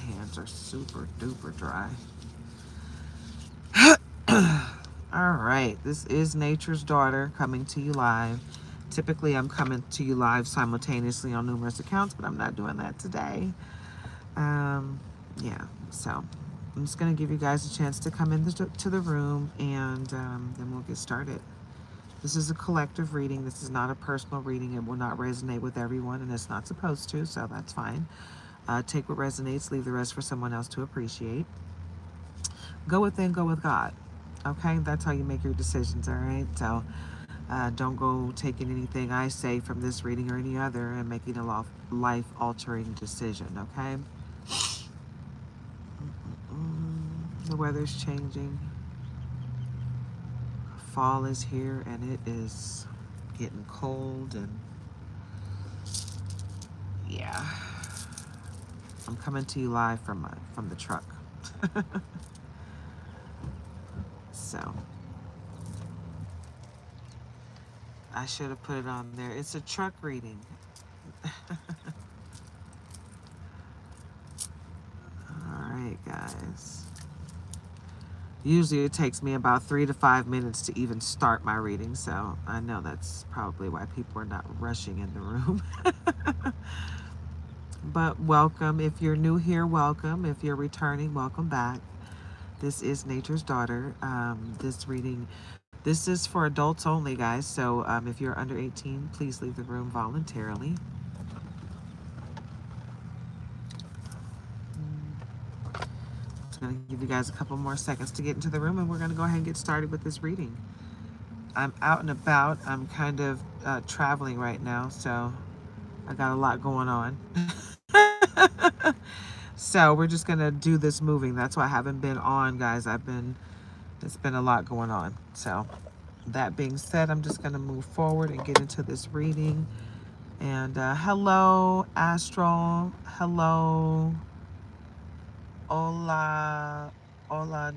hands are super duper dry. All right, this is Nature's Daughter coming to you live. Typically, I'm coming to you live simultaneously on numerous accounts, but I'm not doing that today. Yeah, so I'm just going to give you guys a chance to come into the room, and then we'll get started. This is a collective reading. This is not a personal reading. It will not resonate with everyone, and it's not supposed to, so that's fine. Take what resonates, leave the rest for someone else to appreciate. Go within, go with God. Okay, that's how you make your decisions, all right? So don't go taking anything I say from this reading or any other and making a life-altering decision, okay? The weather's changing. Fall is here, and it is getting cold, and yeah. I'm coming to you live from the truck. So I should have put it on there. It's a truck reading. All right, guys. Usually it takes me about 3 to 5 minutes to even start my reading, so I know that's probably why people are not rushing in the room. But welcome. If you're new here, welcome. If you're returning, welcome back. This is Nature's Daughter. This is for adults only, guys. So if you're under 18, please leave the room voluntarily. I'm going to give you guys a couple more seconds to get into the room, and we're going to go ahead and get started with this reading. I'm out and about. I'm kind of traveling right now, so I got a lot going on. So we're just going to do this moving. That's why I haven't been on, guys. It's been a lot going on. So that being said, I'm just going to move forward and get into this reading. And hello, Astral. Hello. Hola. Hola.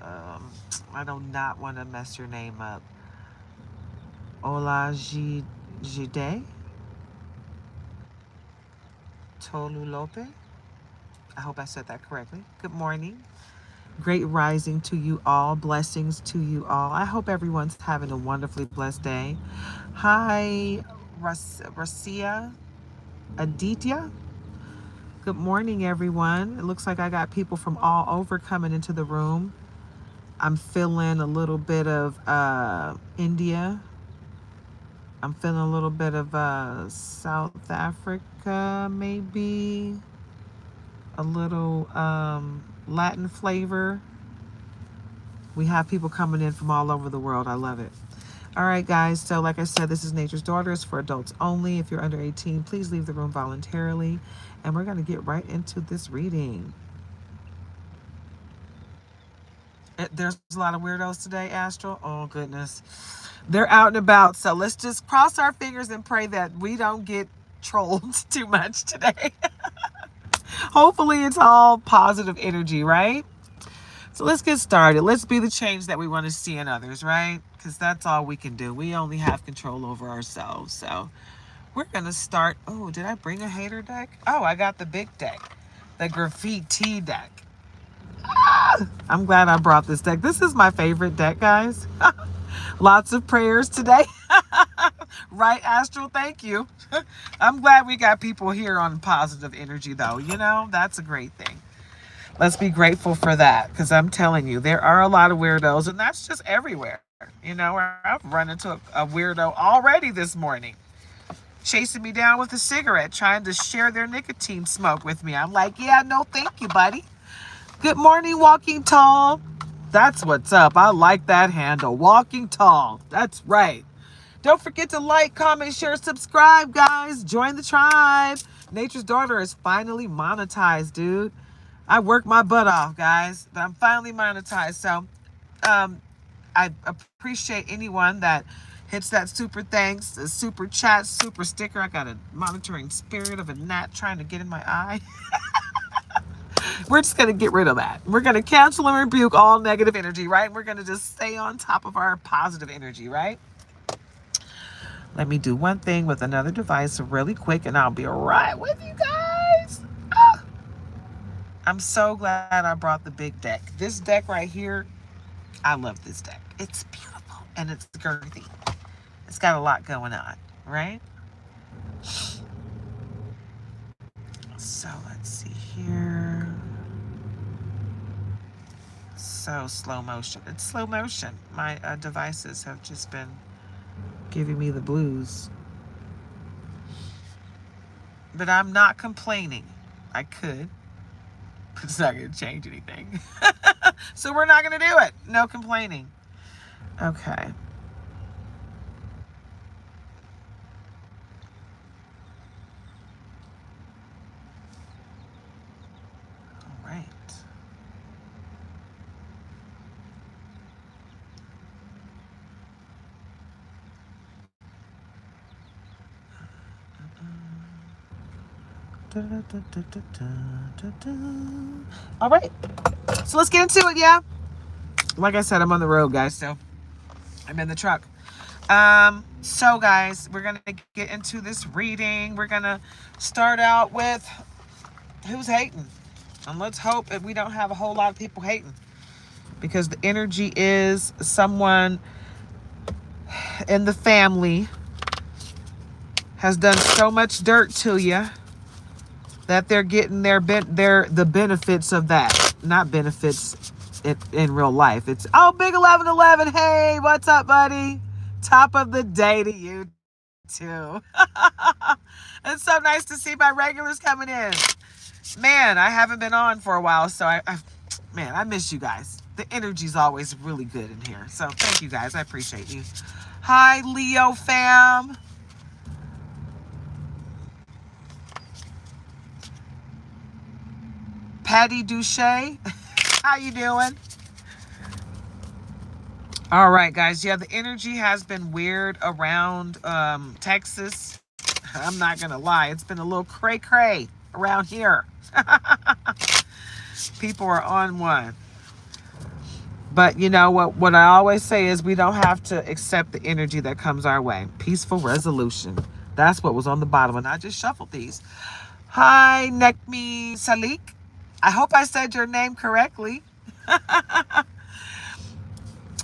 I do not want to mess your name up. Hola, Jide. Tolu Lope. I hope I said that correctly. Good morning. Great rising to you all. Blessings to you all. I hope everyone's having a wonderfully blessed day. Hi, Rasia Aditya. Good morning, everyone. It looks like I got people from all over coming into the room. I'm feeling a little bit of India. I'm feeling a little bit of South Africa, maybe. A little Latin flavor. We have people coming in from all over the world. I love it. All right, guys. So like I said, this is Nature's Daughter. It's for adults only. If you're under 18, please leave the room voluntarily. And we're going to get right into this reading. There's a lot of weirdos today, Astral. Oh, goodness. They're out and about. So let's just cross our fingers and pray that we don't get trolled too much today. Hopefully it's all positive energy, right? So let's get started. Let's be the change that we want to see in others, right? Because that's all we can do. We only have control over ourselves. So we're going to start. Oh, did I bring a hater deck? Oh, I got the big deck. The graffiti deck. I'm glad I brought this deck. This is my favorite deck, guys. Lots of prayers today. Right, Astral? Thank you. I'm glad we got people here on positive energy, though. You know, that's a great thing. Let's be grateful for that, because I'm telling you, there are a lot of weirdos, and that's just everywhere. You know, I've run into a weirdo already this morning, chasing me down with a cigarette, trying to share their nicotine smoke with me. I'm like, yeah, no, thank you, buddy. Good morning, Walking Tall. That's what's up. I like that handle. Walking Tall. That's right. Don't forget to like, comment, share, subscribe, guys. Join the tribe. Nature's Daughter is finally monetized, dude. I worked my butt off, guys. But I'm finally monetized. So I appreciate anyone that hits that super thanks, the super chat, super sticker. I got a monitoring spirit of a gnat trying to get in my eye. We're just going to get rid of that. We're going to cancel and rebuke all negative energy, right? We're going to just stay on top of our positive energy, right? Let me do one thing with another device really quick, and I'll be right with you guys. I'm so glad I brought the big deck. This deck right here, I love this deck. It's beautiful and it's girthy. It's got a lot going on, right? So let's see here. So slow motion. It's slow motion. My devices have just been giving me the blues. But I'm not complaining. I could, but it's not going to change anything. So we're not going to do it. No complaining. Okay. All right. All right. So let's get into it, yeah? Like I said, I'm on the road, guys, so I'm in the truck. So guys, we're gonna get into this reading. We're gonna start out with who's hating. And let's hope that we don't have a whole lot of people hating. Because the energy is someone in the family has done so much dirt to you that they're getting the benefits of that. Not benefits in real life. It's, oh, big 1111. Hey, what's up, buddy? Top of the day to you too. It's so nice to see my regulars coming in. Man, I haven't been on for a while, so man, I miss you guys. The energy's always really good in here. So thank you guys. I appreciate you. Hi, Leo fam. Patty Duche. How you doing? All right, guys. Yeah, the energy has been weird around Texas. I'm not going to lie. It's been a little cray-cray around here. People are on one. But you know what I always say is we don't have to accept the energy that comes our way. Peaceful resolution. That's what was on the bottom. And I just shuffled these. Hi, Nekmi Salik. I hope I said your name correctly.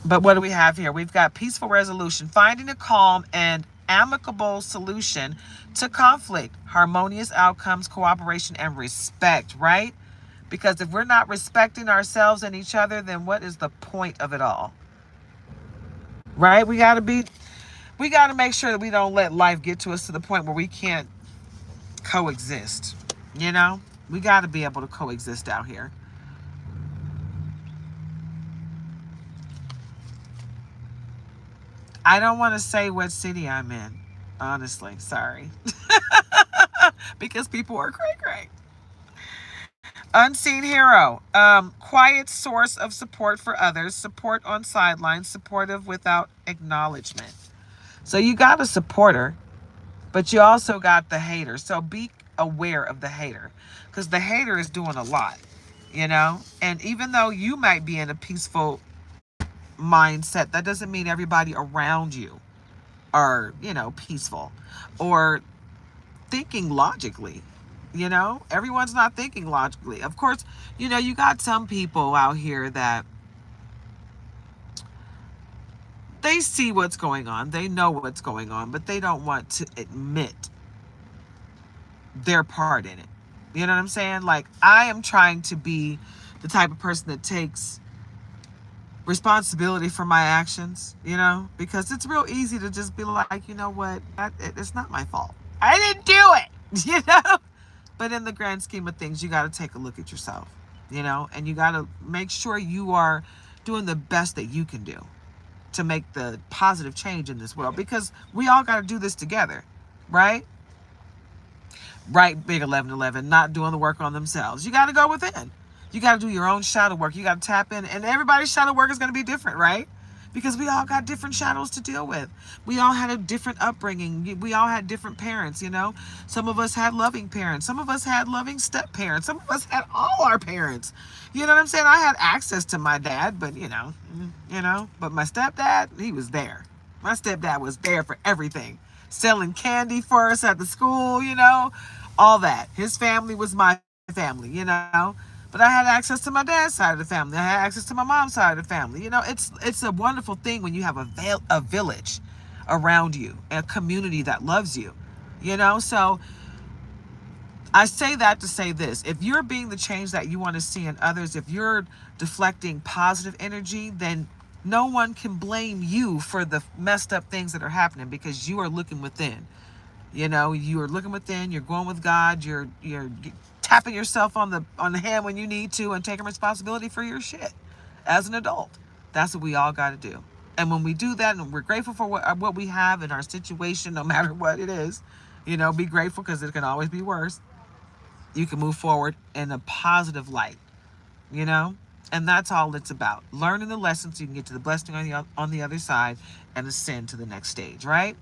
But what do we have here? We've got peaceful resolution, finding a calm and amicable solution to conflict, harmonious outcomes, cooperation, and respect, right? Because if we're not respecting ourselves and each other, then what is the point of it all? Right? We got to make sure that we don't let life get to us to the point where we can't coexist. You know? We got to be able to coexist out here. I don't want to say what city I'm in, honestly. Sorry. Because people are cray-cray. Unseen hero. Quiet source of support for others. Support on sidelines. Supportive without acknowledgement. So you got a supporter, but you also got the hater. So be aware of the hater. Because the hater is doing a lot, you know? And even though you might be in a peaceful mindset, that doesn't mean everybody around you are, peaceful or thinking logically. Everyone's not thinking logically. Of course, you got some people out here that they see what's going on, they know what's going on, but they don't want to admit their part in it. You know what I'm saying? Like, I am trying to be the type of person that takes responsibility for my actions, because it's real easy to just be like, you know what, it's not my fault. I didn't do it, But in the grand scheme of things, you got to take a look at yourself, and you got to make sure you are doing the best that you can do to make the positive change in this world, because we all got to do this together, right? Right, big 1111, not doing the work on themselves. You got to go within. You got to do your own shadow work. You got to tap in. And everybody's shadow work is going to be different, right? Because we all got different shadows to deal with. We all had a different upbringing. We all had different parents, Some of us had loving parents. Some of us had loving step parents. Some of us had all our parents. You know what I'm saying? I had access to my dad, but, but my stepdad, he was there. My stepdad was there for everything. Selling candy for us at the school, all that. His family was my family, but I had access to my dad's side of the family. I had access to my mom's side of the family. You know, it's a wonderful thing when you have a village around you, a community that loves you. You know, so I say that to say this. If you're being the change that you want to see in others, if you're deflecting positive energy, then no one can blame you for the messed up things that are happening because you are looking within. You know, you are looking within, you're going with God, you're tapping yourself on the hand when you need to and taking responsibility for your shit as an adult. That's what we all got to do. And when we do that and we're grateful for what we have in our situation, no matter what it is, you know, be grateful because it can always be worse. You can move forward in a positive light, you know? And that's all it's about. Learning the lessons so you can get to the blessing on the other side and ascend to the next stage, right?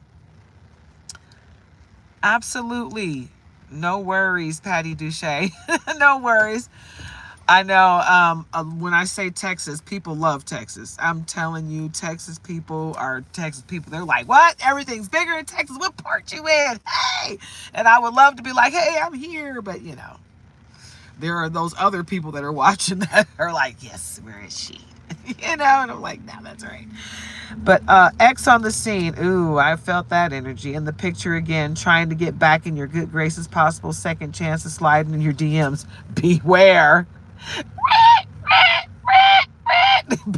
Absolutely. No worries, Patty Duche. No worries. I know when I say Texas, people love Texas. I'm telling you, Texas people are Texas people. They're like, what? Everything's bigger in Texas. What part you in? Hey! And I would love to be like, hey, I'm here. But, you know, there are those other people that are watching that are like, yes, where is she? You know, and I'm like, no, that's right. But X on the scene. Ooh, I felt that energy in the picture again, trying to get back in your good graces, possible second chances sliding in your DMs. Beware.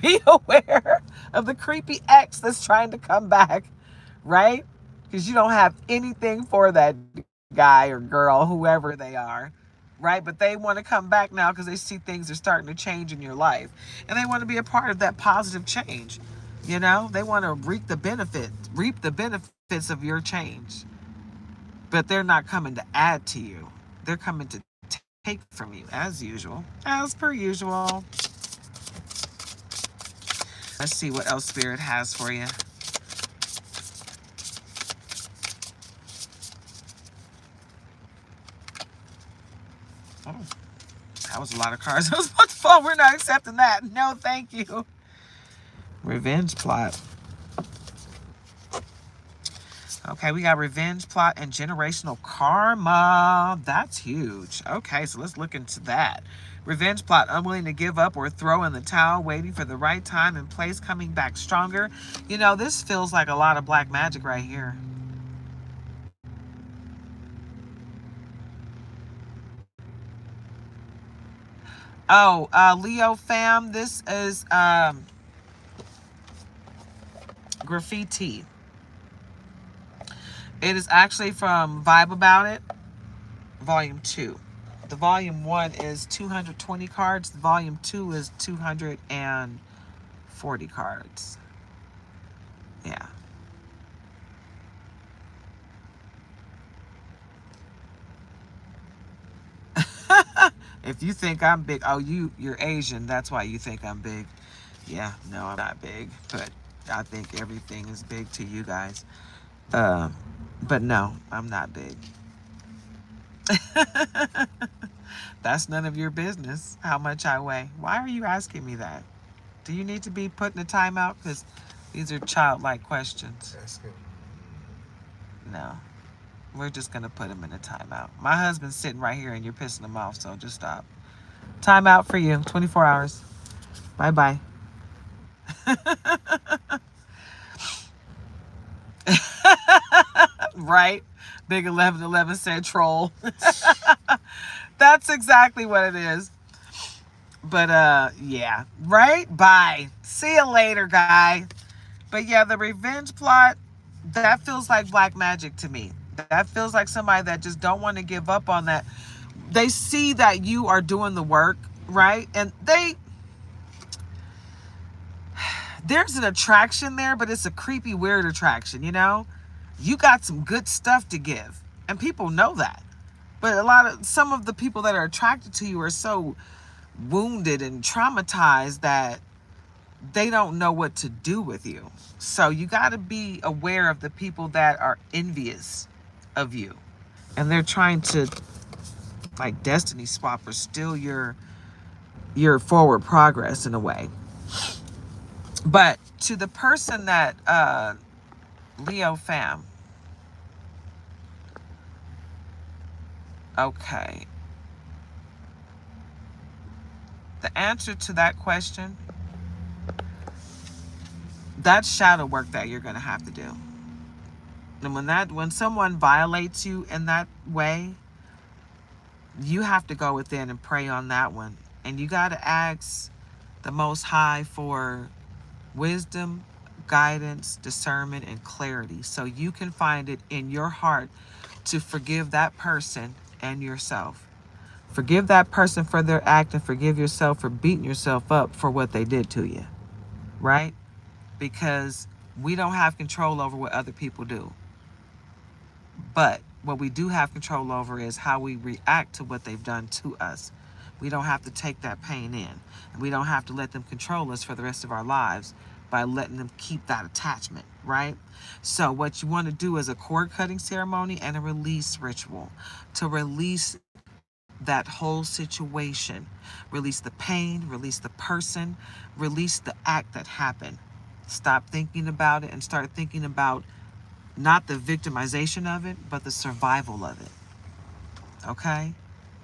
Be aware of the creepy ex that's trying to come back, right? Because you don't have anything for that guy or girl, whoever they are, right? But they want to come back now because they see things are starting to change in your life. And they want to be a part of that positive change. You know, they want to reap the benefits of your change. But they're not coming to add to you. They're coming to take from you as usual. As per usual. Let's see what else Spirit has for you. Oh, that was a lot of cards. I was about to fall. We're not accepting that. No, thank you. Revenge plot. Okay, we got revenge plot and generational karma. That's huge. Okay, so let's look into that. Revenge plot, unwilling to give up or throw in the towel, waiting for the right time and place, coming back stronger. You know, this feels like a lot of black magic right here. Oh, Leo fam, this is graffiti. It is actually from Vibe About It, Volume 2. The Volume 1 is 220 cards. The Volume 2 is 240 cards. Yeah. If you think I'm big, oh, you're Asian. That's why you think I'm big. Yeah, no, I'm not big, but I think everything is big to you guys. Um, but no, I'm not big. That's none of your business how much I weigh. Why are you asking me that? Do you need to be put in a timeout? Because these are childlike questions. No, we're just going to put him in a timeout. My husband's sitting right here and you're pissing him off, so just stop. Timeout for you, 24 hours. Bye-bye. Right? Big 1111 said troll. That's exactly what it is. But yeah, right? Bye. See you later, guy. But yeah, the revenge plot, that feels like black magic to me. That feels like somebody that just don't want to give up on that. They see that you are doing the work, right? And there's an attraction there, but it's a creepy, weird attraction, you know? You got some good stuff to give. And people know that. But some of the people that are attracted to you are so wounded and traumatized that they don't know what to do with you. So you got to be aware of the people that are envious of you. And they're trying to, like, destiny swap or steal your forward progress in a way. But to the person that Leo fam, okay, The answer to that question, that's shadow work that you're going to have to do. And when someone violates you in that way, you have to go within and pray on that one. And you got to ask the Most High for wisdom, guidance, discernment, and clarity so you can find it in your heart to forgive that person and yourself. Forgive that person for their act and forgive yourself for beating yourself up for what they did to you, right? Because we don't have control over what other people do. But what we do have control over is how we react to what they've done to us. We don't have to take that pain in. And we don't have to let them control us for the rest of our lives by letting them keep that attachment, right? So what you want to do is a cord cutting ceremony and a release ritual to release that whole situation. Release the pain, release the person, release the act that happened. Stop thinking about it and start thinking about not the victimization of it, but the survival of it. Okay?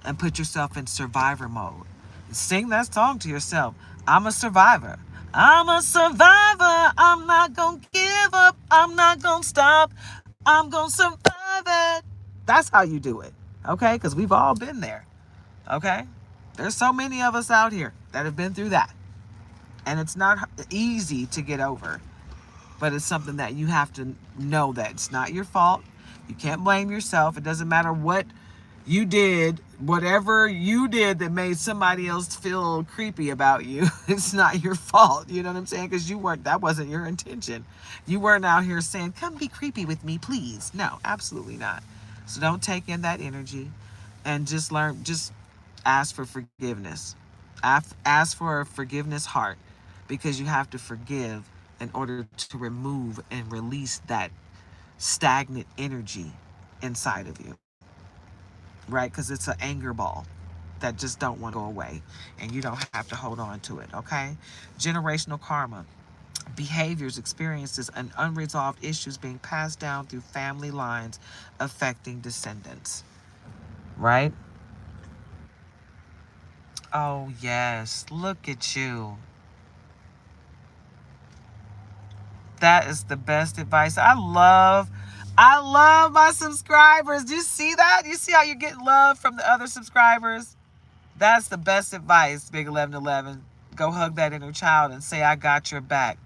And put yourself in survivor mode. Sing that song to yourself. I'm a survivor. I'm a survivor. I'm not going to give up. I'm not going to stop. I'm going to survive it. That's how you do it. Okay? Because we've all been there. Okay? There's so many of us out here that have been through that. And it's not easy to get over. But it's something that you have to know that it's not your fault. You can't blame yourself. It doesn't matter what you did, whatever you did that made somebody else feel creepy about you. It's not your fault. You know what I'm saying? Because that wasn't your intention. You weren't out here saying, come be creepy with me, please. No, absolutely not. So don't take in that energy and just ask for forgiveness. Ask for a forgiveness heart because you have to forgive in order to remove and release that stagnant energy inside of you, right? Because it's an anger ball that just don't want to go away, and you don't have to hold on to it, okay? Generational karma, behaviors, experiences, and unresolved issues being passed down through family lines affecting descendants, right? Oh, yes, look at you. That is the best advice. I love my subscribers. Do you see that? You see how you're getting love from the other subscribers? That's the best advice, Big 1111. Go hug that inner child and say, I got your back.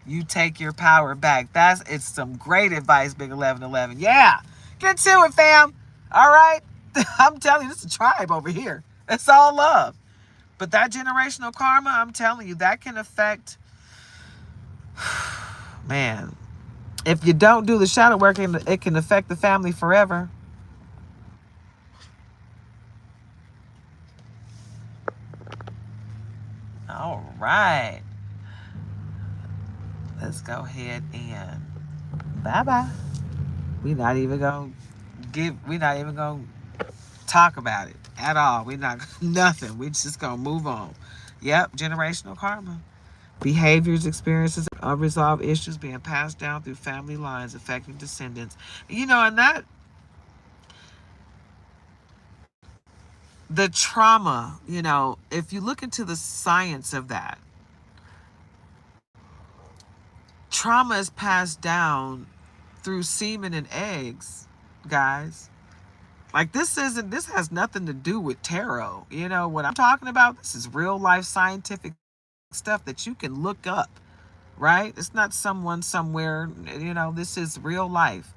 You take your power back. It's some great advice, Big 1111. Yeah. Get to it, fam. All right. I'm telling you, this is a tribe over here. It's all love. But that generational karma, I'm telling you, that can affect, man, if you don't do the shadow work, it can affect the family forever. All right. Let's go ahead and bye-bye. We're not even gonna talk about it at all. We're not nothing. We just gonna move on. Yep, generational karma. Behaviors, experiences, and unresolved issues being passed down through family lines affecting descendants. And that the trauma, if you look into the science of that, trauma is passed down through semen and eggs, guys. Like this has nothing to do with tarot. What I'm talking about, this is real life scientific stuff that you can look up, right? It's not someone somewhere, this is real life.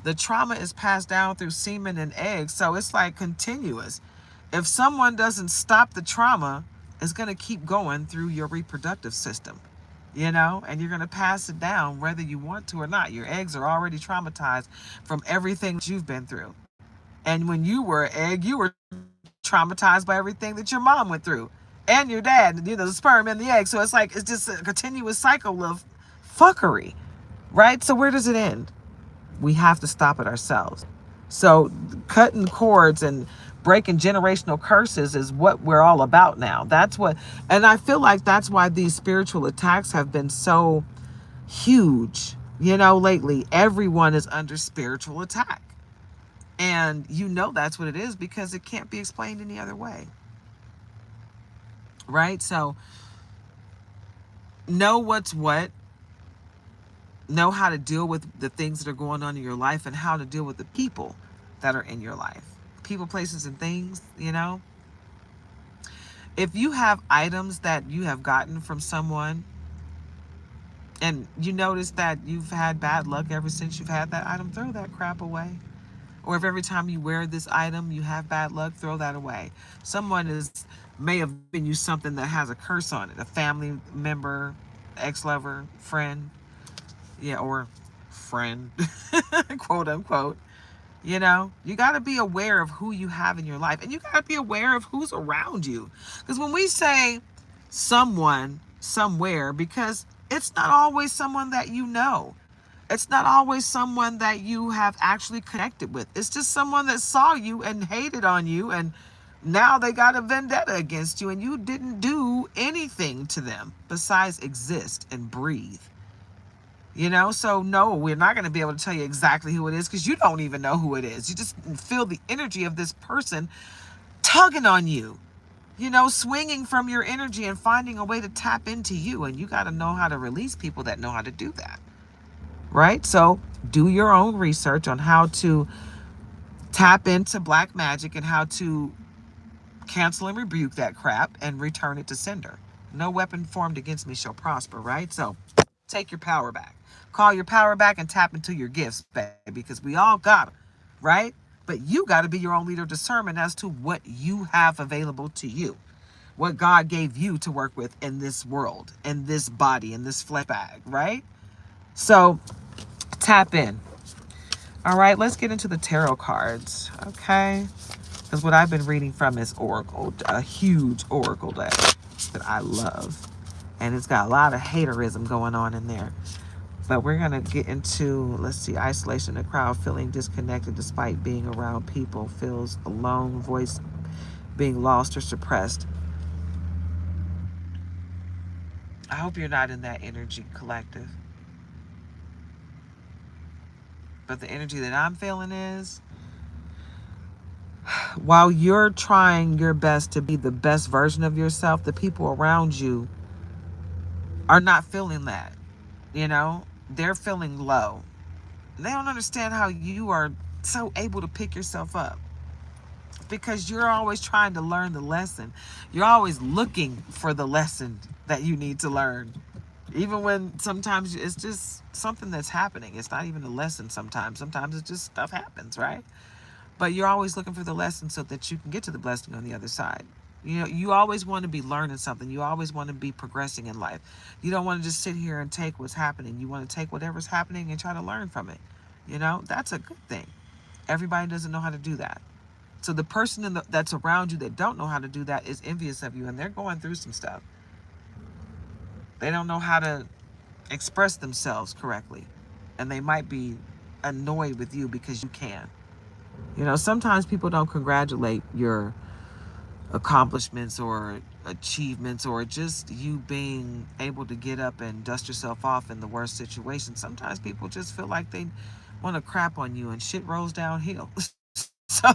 The trauma is passed down through semen and eggs, so it's like continuous. If someone doesn't stop the trauma, it's going to keep going through your reproductive system, and you're going to pass it down whether you want to or not. Your eggs are already traumatized from everything that you've been through. And when you were an egg, you were traumatized by everything that your mom went through and your dad, the sperm and the egg. So it's just a continuous cycle of fuckery, right? So where does it end? We have to stop it ourselves. So cutting cords and breaking generational curses is what we're all about now. And I feel like that's why these spiritual attacks have been so huge. Lately, everyone is under spiritual attack. And that's what it is because it can't be explained any other way. right? So know what's what, know how to deal with the things that are going on in your life and how to deal with the people that are in your life. People, places, and things, you know. If you have items that you have gotten from someone and you notice that you've had bad luck ever since you've had that item, throw that crap away. Or if every time you wear this item you have bad luck, throw that away. Someone is may have given you something that has a curse on it, a family member, ex-lover, friend, yeah, or friend, quote unquote. You know, you got to be aware of who you have in your life, and you got to be aware of who's around you. Because when we say someone, somewhere, because it's not always someone that you know. It's not always someone that you have actually connected with. It's just someone that saw you and hated on you, and now they got a vendetta against you, and you didn't do anything to them besides exist and breathe. You know, so no, we're not going to be able to tell you exactly who it is because you don't even know who it is. You just feel the energy of this person tugging on you, you know, swinging from your energy and finding a way to tap into you. And you got to know how to release people that know how to do that. Right? So do your own research on how to tap into black magic and how to cancel and rebuke that crap and return it to sender. No weapon formed against me shall prosper, right? So take your power back. Call your power back and tap into your gifts, baby, because we all got them, right? But you got to be your own leader of discernment as to what you have available to you, what God gave you to work with in this world, in this body, in this flesh bag, right? So tap in. All right, let's get into the tarot cards, okay? Because what I've been reading from is Oracle, a huge Oracle deck that I love. And it's got a lot of haterism going on in there. But we're going to get into, let's see, isolation in the crowd, feeling disconnected despite being around people, feels alone, voice being lost or suppressed. I hope you're not in that energy, collective. But the energy that I'm feeling is, while you're trying your best to be the best version of yourself, the people around you are not feeling that. You know, they're feeling low. They don't understand how you are so able to pick yourself up because you're always trying to learn the lesson. You're always looking for the lesson that you need to learn. Even when sometimes it's just something that's happening. It's not even a lesson sometimes. Sometimes it's just stuff happens, right? But you're always looking for the lesson so that you can get to the blessing on the other side. You know, you always want to be learning something. You always want to be progressing in life. You don't want to just sit here and take what's happening. You want to take whatever's happening and try to learn from it. You know, that's a good thing. Everybody doesn't know how to do that. So the person that's around you that don't know how to do that is envious of you, and they're going through some stuff. They don't know how to express themselves correctly, and they might be annoyed with you because you can. You know, sometimes people don't congratulate your accomplishments or achievements or just you being able to get up and dust yourself off in the worst situation. Sometimes people just feel like they want to crap on you and shit rolls downhill. So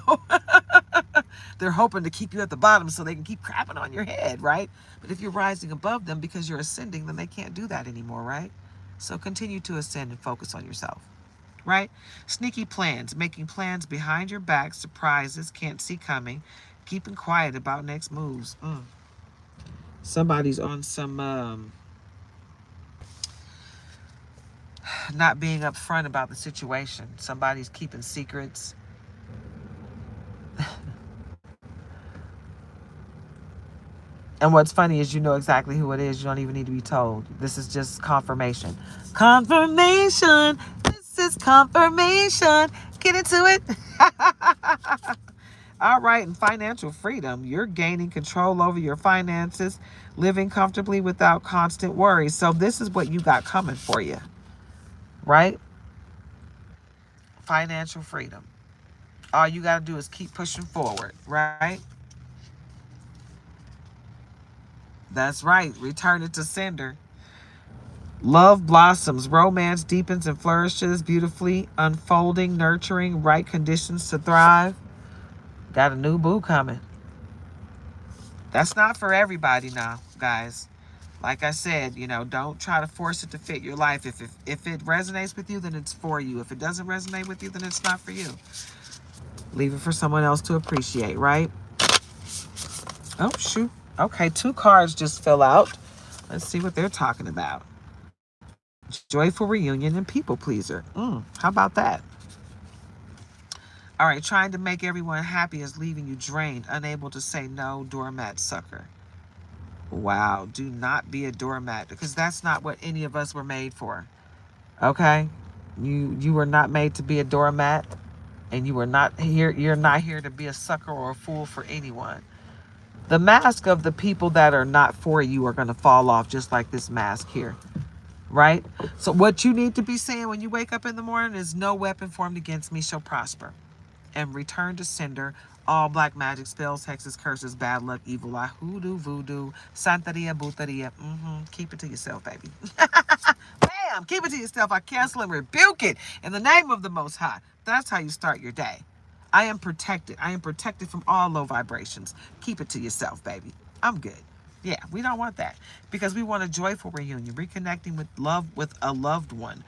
they're hoping to keep you at the bottom so they can keep crapping on your head, right? But if you're rising above them because you're ascending, then they can't do that anymore, right? So continue to ascend and focus on yourself, right? Sneaky plans, making plans behind your back, surprises, can't see coming, keeping quiet about next moves. Somebody's on some not being upfront about the situation. Somebody's keeping secrets. And what's funny is you know exactly who it is. You don't even need to be told. This is just confirmation. Confirmation. This is confirmation. Get into it. All right, and financial freedom. You're gaining control over your finances, living comfortably without constant worry. So this is what you got coming for you, right? Financial freedom. All you got to do is keep pushing forward, right? That's right. Return it to sender. Love blossoms. Romance deepens and flourishes beautifully, unfolding, nurturing, right conditions to thrive. Got a new boo coming. That's not for everybody now, guys. Like I said, don't try to force it to fit your life. If it resonates with you, then it's for you. If it doesn't resonate with you, then it's not for you. Leave it for someone else to appreciate, right? Oh, shoot. Okay, 2 cards just fell out. Let's see what they're talking about. Joyful reunion and people pleaser. How about that? All right, trying to make everyone happy is leaving you drained, unable to say no, doormat sucker. Wow, do not be a doormat, because that's not what any of us were made for. Okay? You were not made to be a doormat, and you're not here to be a sucker or a fool for anyone. The mask of the people that are not for you are going to fall off, just like this mask here. Right? So what you need to be saying when you wake up in the morning is, no weapon formed against me shall prosper. And return to sender all black magic spells, hexes, curses, bad luck, evil eye, hoodoo, voodoo, santeria, butaria. Keep it to yourself, baby. Bam! Keep it to yourself. I cancel and rebuke it in the name of the Most High. That's how you start your day. I am protected. I am protected from all low vibrations. Keep it to yourself, baby. I'm good. Yeah, we don't want that, because we want a joyful reunion, reconnecting with love, with a loved one.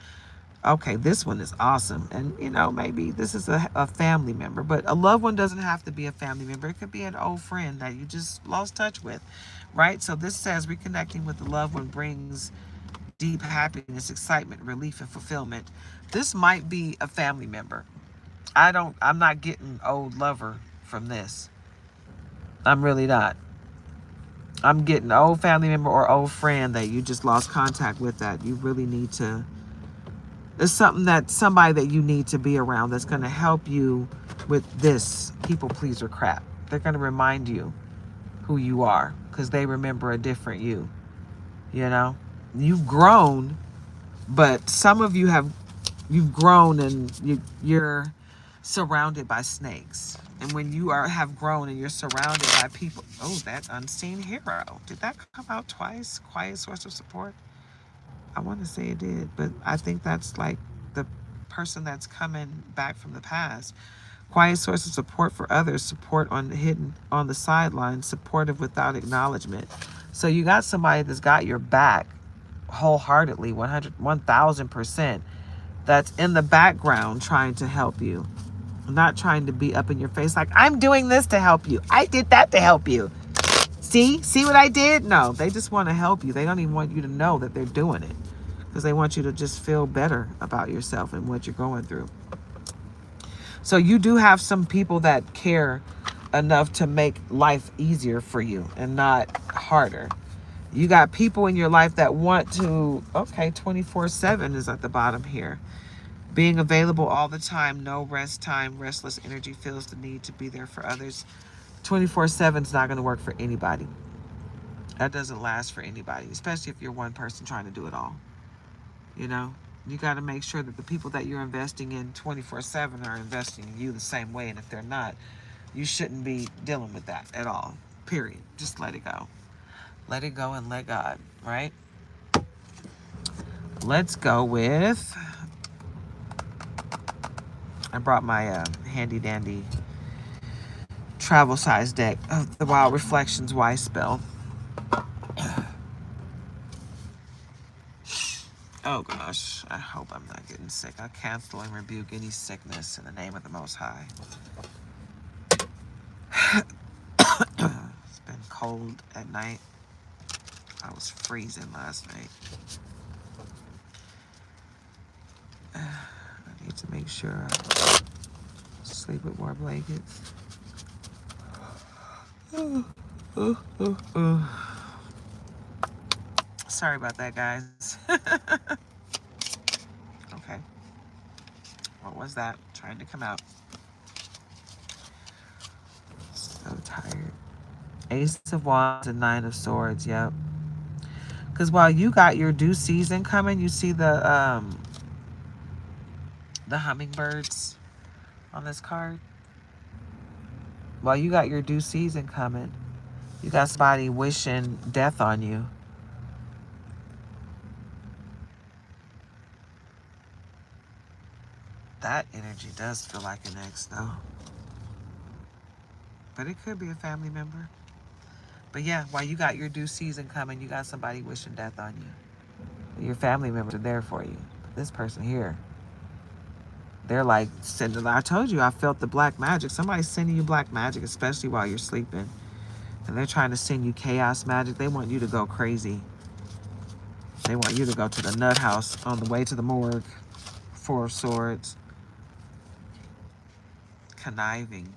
Okay, this one is awesome. And, maybe this is a family member, but a loved one doesn't have to be a family member. It could be an old friend that you just lost touch with, right? So this says reconnecting with the loved one brings deep happiness, excitement, relief, and fulfillment. This might be a family member. I'm not getting old lover from this. I'm really not. I'm getting old family member or old friend that you just lost contact with, that you really need to. There's somebody that you need to be around that's going to help you with this people pleaser crap. They're going to remind you who you are, because they remember a different you. You've grown, but some of you've grown, and you're surrounded by snakes. And when you have grown and you're surrounded by people, oh, that unseen hero. Did that come out twice? Quiet source of support? I want to say it did, but I think that's like the person that's coming back from the past. Quiet source of support for others, support on hidden on the sidelines, supportive without acknowledgement. So you got somebody that's got your back wholeheartedly, 1000%, that's in the background trying to help you. Not trying to be up in your face like, I'm doing this to help you. I did that to help you. See what I did? No, they just want to help you. They don't even want you to know that they're doing it, because they want you to just feel better about yourself and what you're going through. So you do have some people that care enough to make life easier for you and not harder. You got people in your life that want to, okay, 24/7 is at the bottom here. Being available all the time, no rest time, restless energy, feels the need to be there for others. 24/7 is not going to work for anybody. That doesn't last for anybody, especially if you're one person trying to do it all. You got to make sure that the people that you're investing in 24/7 are investing in you the same way. And if they're not, you shouldn't be dealing with that at all. Period. Just let it go. Let it go and let God, right? Let's go with, I brought my handy dandy travel size deck of the Wild Reflections Y spell. Oh gosh, I hope I'm not getting sick. I cancel and rebuke any sickness in the name of the Most High. It's been cold at night. I was freezing last night. I need to make sure I sleep with more blankets. Sorry about that, guys. Okay. What was that? Trying to come out. So tired. Ace of Wands and Nine of Swords. Yep. Because while you got your due season coming, you see the hummingbirds on this card. While you got your due season coming, you got somebody wishing death on you. That energy does feel like an ex, though. But it could be a family member. But yeah, while you got your due season coming, you got somebody wishing death on you. Your family members are there for you. But this person here, they're like, I told you I felt the black magic. Somebody's sending you black magic, especially while you're sleeping. And they're trying to send you chaos magic. They want you to go crazy. They want you to go to the nut house on the way to the morgue. Four of Swords. Conniving.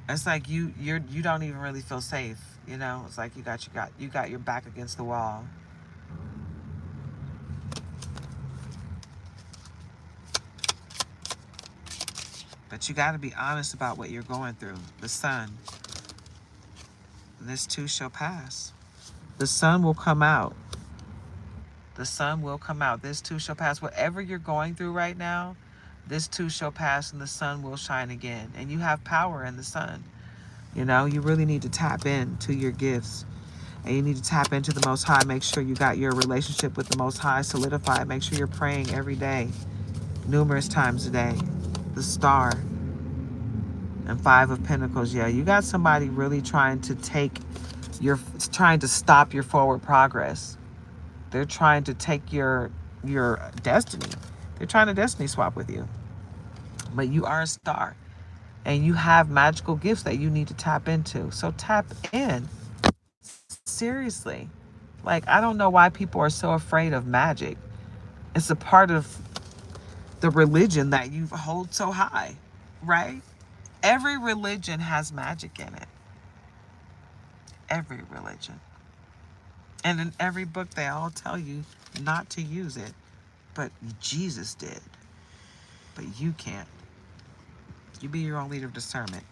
It's like you don't even really feel safe, you know? It's like you got your back against the wall. But you got to be honest about what you're going through. The sun. This too shall pass. The sun will come out. The sun will come out. This too shall pass. Whatever you're going through right now, this too shall pass and the sun will shine again. And you have power in the sun. You know, you really need to tap into your gifts. And you need to tap into the Most High. Make sure you got your relationship with the Most High solidified. Make sure you're praying every day, numerous times a day. The Star and Five of Pentacles. Yeah, you got somebody really trying to stop your forward progress. They're trying to take your destiny. They're trying to destiny swap with you. But you are a star. And you have magical gifts that you need to tap into. So tap in. Seriously. Like, I don't know why people are so afraid of magic. It's a part of the religion that you hold so high, right? Every religion has magic in it. Every religion. And in every book, they all tell you not to use it. But Jesus did. But you can't. You be your own leader of discernment.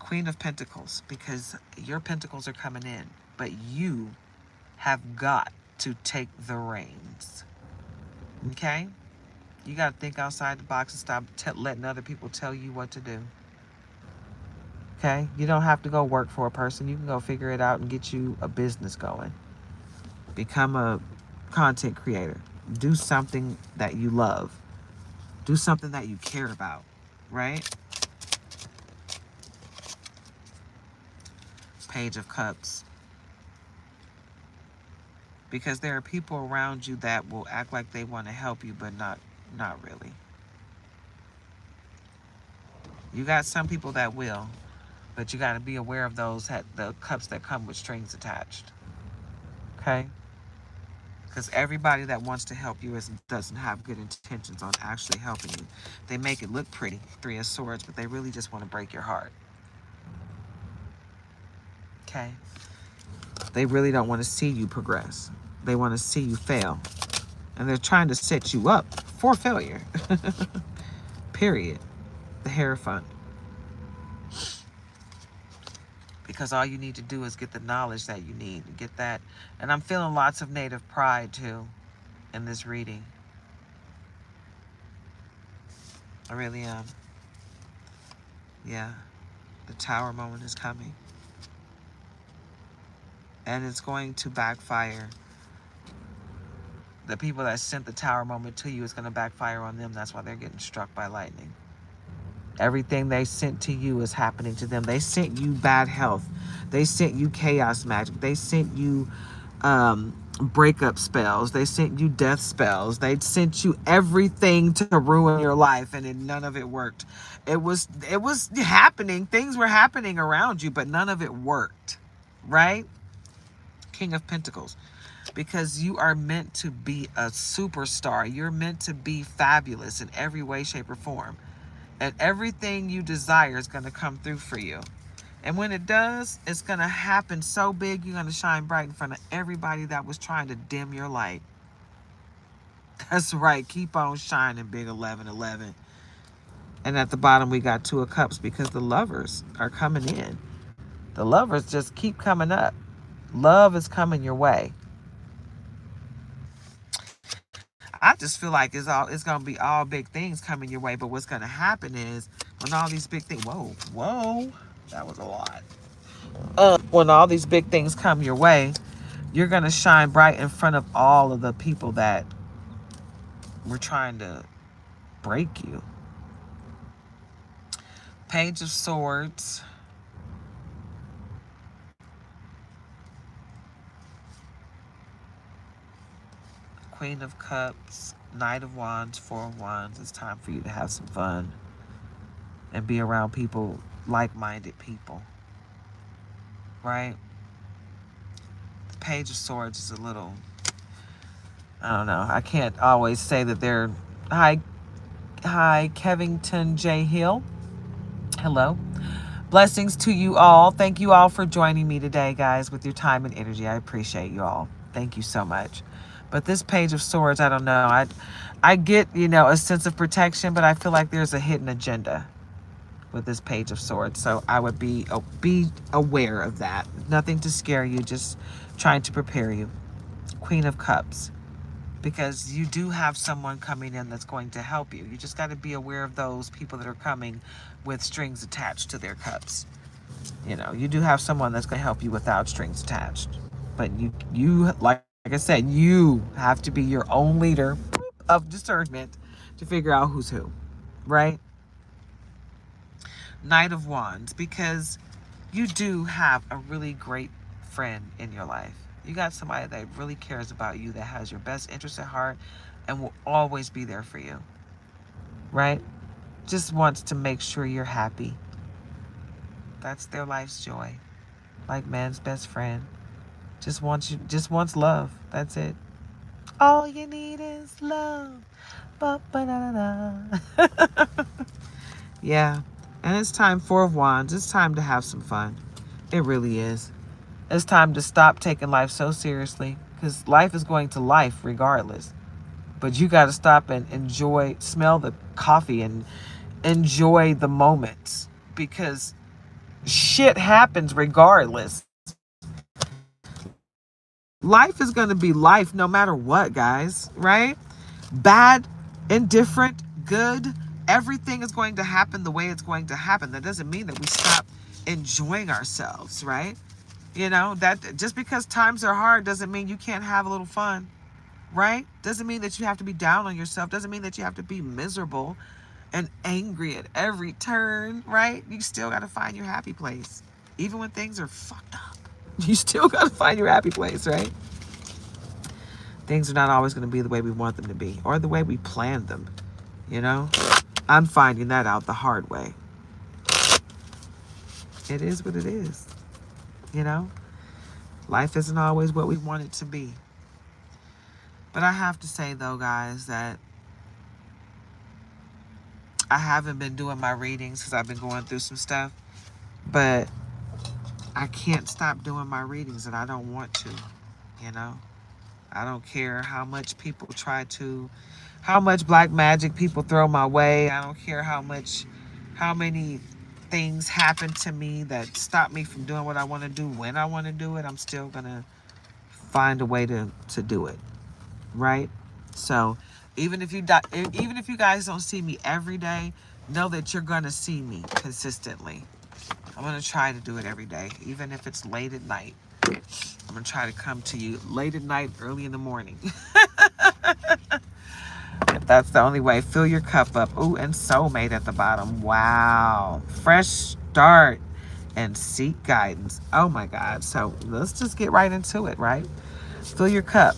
Queen of Pentacles, because your pentacles are coming in, but you have got to take the reins. Okay? You got to think outside the box and stop letting other people tell you what to do. Okay? You don't have to go work for a person. You can go figure it out and get you a business going. Become a content creator. Do something that you love. Do something that you care about, right? Page of Cups. Because there are people around you that will act like they want to help you, but not really. You got some people that will, but you got to be aware of those the cups that come with strings attached. Okay? Because everybody that wants to help you doesn't have good intentions on actually helping you. They make it look pretty, Three of Swords, but they really just want to break your heart. Okay? They really don't want to see you progress. They want to see you fail. And they're trying to set you up for failure. Period. The Hierophant. Because all you need to do is get the knowledge that you need. Get that. And I'm feeling lots of native pride, too, in this reading. I really am. Yeah. The Tower moment is coming. And it's going to backfire. The people that sent the Tower moment to you is going to backfire on them. That's why they're getting struck by lightning. Everything they sent to you is happening to them. They sent you bad health. They sent you chaos magic. They sent you breakup spells. They sent you death spells. They sent you everything to ruin your life, and none of it worked. It was happening. Things were happening around you, but none of it worked. Right? King of Pentacles. Because you are meant to be a superstar. You're meant to be fabulous in every way, shape, or form. And everything you desire is going to come through for you. And when it does, it's going to happen so big, you're going to shine bright in front of everybody that was trying to dim your light. That's right. Keep on shining, big 1111. And at the bottom, we got Two of Cups because the lovers are coming in. The lovers just keep coming up. Love is coming your way. I just feel like it's going to be all big things coming your way. But what's going to happen is when all these big things, whoa, that was a lot. When all these big things come your way, you're going to shine bright in front of all of the people that were trying to break you. Page of Swords. Queen of Cups. Knight of Wands. Four of Wands. It's time for you to have some fun and be around people, like-minded people, right? The Page of Swords is a little, I don't know. I can't always say that they're, hi, Kevington J. Hill. Hello. Blessings to you all. Thank you all for joining me today, guys, with your time and energy. I appreciate you all. Thank you so much. But this Page of Swords, I don't know. I get, a sense of protection, but I feel like there's a hidden agenda with this Page of Swords. So I would be aware of that. Nothing to scare you, just trying to prepare you. Queen of Cups. Because you do have someone coming in that's going to help you. You just got to be aware of those people that are coming with strings attached to their cups. You do have someone that's going to help you without strings attached. But you like I said, you have to be your own leader of discernment to figure out who's who, right? Knight of Wands, because you do have a really great friend in your life. You got somebody that really cares about you, that has your best interest at heart and will always be there for you, right? Just wants to make sure you're happy. That's their life's joy. Like man's best friend. Just wants love. That's it. All you need is love. Ba-ba-da-da-da. Yeah. And it's time, Four of Wands. It's time to have some fun. It really is. It's time to stop taking life so seriously, because life is going to life regardless. But you got to stop and smell the coffee and enjoy the moments, because shit happens regardless. Life is going to be life no matter what, guys, right? Bad, indifferent, good, everything is going to happen the way it's going to happen. That doesn't mean that we stop enjoying ourselves, right? That just because times are hard doesn't mean you can't have a little fun, right? Doesn't mean that you have to be down on yourself. Doesn't mean that you have to be miserable and angry at every turn, right? You still got to find your happy place. Even when things are fucked up, you still got to find your happy place, right? Things are not always going to be the way we want them to be or the way we planned them, I'm finding that out the hard way. It is what it is, Life isn't always what we want it to be. But I have to say, though, guys, that I haven't been doing my readings because I've been going through some stuff. But I can't stop doing my readings, and I don't want to, I don't care how much how much black magic people throw my way. I don't care how many things happen to me that stop me from doing what I want to do when I want to do it. I'm still going to find a way to do it, right? So even if you guys don't see me every day, know that you're going to see me consistently. I'm going to try to do it every day, even if it's late at night. I'm going to try to come to you late at night, early in the morning. If that's the only way. Fill your cup up. Ooh, and soulmate at the bottom. Wow. Fresh start and seek guidance. Oh my God. So let's just get right into it, right? Fill your cup.